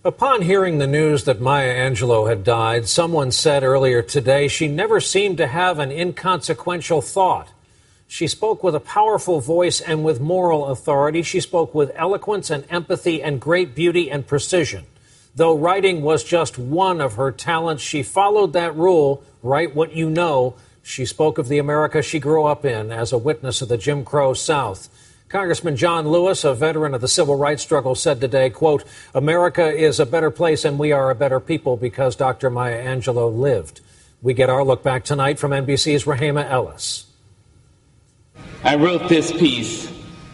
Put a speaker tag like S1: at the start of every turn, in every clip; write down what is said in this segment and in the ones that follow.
S1: Upon hearing the news that Maya Angelou had died, someone said earlier today she never seemed to have an inconsequential thought. She spoke with a powerful voice and with moral authority. She spoke with eloquence and empathy and great beauty and precision. Though writing was just one of her talents, she followed that rule, write what you know. She spoke of the America she grew up in as a witness of the Jim Crow South. Congressman John Lewis, a veteran of the civil rights struggle, said today, quote, America is a better place and we are a better people because Dr. Maya Angelou lived. We get our look back tonight from NBC's Rahema Ellis.
S2: I wrote this piece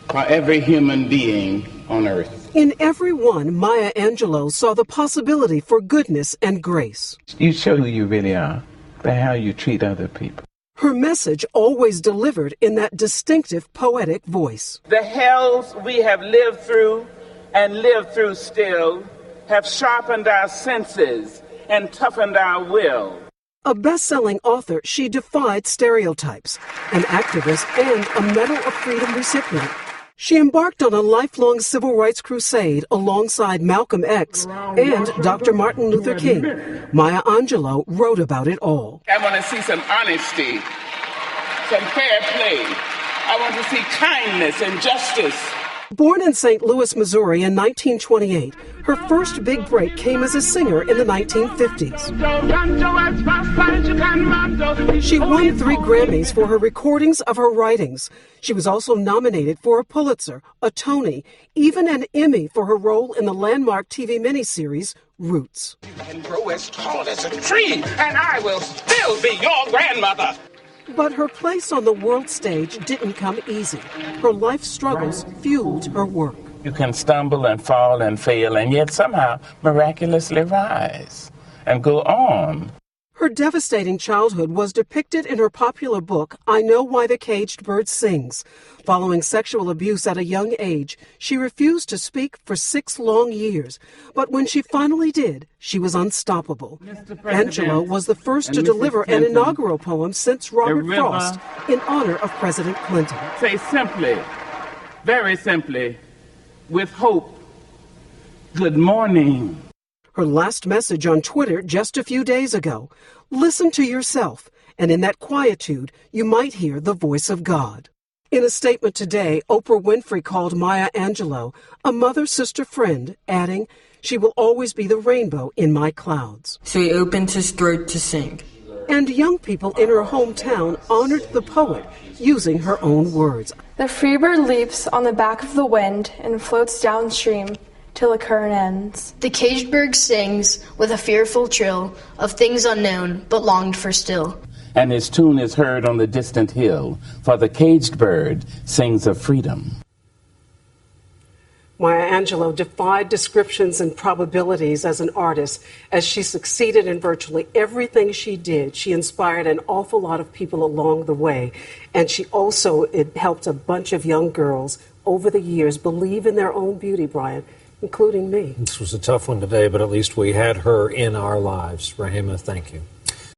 S2: for every human being on earth.
S3: In everyone, Maya Angelou saw the possibility for goodness and grace.
S4: You show who you really are by how you treat other people.
S3: Her message always delivered in that distinctive poetic voice.
S2: The hells we have lived through and live through still have sharpened our senses and toughened our will.
S3: A best-selling author, she defied stereotypes, an activist and a Medal of Freedom recipient. She embarked on a lifelong civil rights crusade alongside Malcolm X and Dr. Martin Luther King. Maya Angelou wrote about it all.
S2: I want to see some honesty, some fair play. I want to see kindness and justice.
S3: Born in St. Louis, Missouri in 1928, her first big break came as a singer in the 1950s. She won 3 Grammys for her recordings of her writings. She was also nominated for a Pulitzer, a Tony, even an Emmy for her role in the landmark TV miniseries Roots.
S2: You can grow as tall as a tree, and I will still be your grandmother.
S3: But her place on the world stage didn't come easy. Her life struggles fueled her work.
S4: You can stumble and fall and fail and yet somehow miraculously rise and go on.
S3: Her devastating childhood was depicted in her popular book, I Know Why the Caged Bird Sings. Following sexual abuse at a young age, she refused to speak for 6 long years. But when she finally did, she was unstoppable. Angelou was the first to deliver an inaugural poem since Robert Frost in honor of President Clinton.
S2: Say simply, very simply, with hope, good morning.
S3: Her last message on Twitter just a few days ago, listen to yourself, and in that quietude, you might hear the voice of God. In a statement today, Oprah Winfrey called Maya Angelou a mother, sister, friend, adding, she will always be the rainbow in my clouds.
S5: So he opens his throat to sing.
S3: And young people in her hometown honored the poet using her own words.
S6: The free bird leaps on the back of the wind and floats downstream till the current ends.
S7: The caged bird sings with a fearful trill of things unknown but longed for still.
S4: And his tune is heard on the distant hill, for the caged bird sings of freedom.
S3: Maya Angelou defied descriptions and probabilities as an artist, as she succeeded in virtually everything she did. She inspired an awful lot of people along the way, and she also helped a bunch of young girls over the years believe in their own beauty, Brian, including me.
S1: This was a tough one today, but at least we had her in our lives. Rahema, thank you.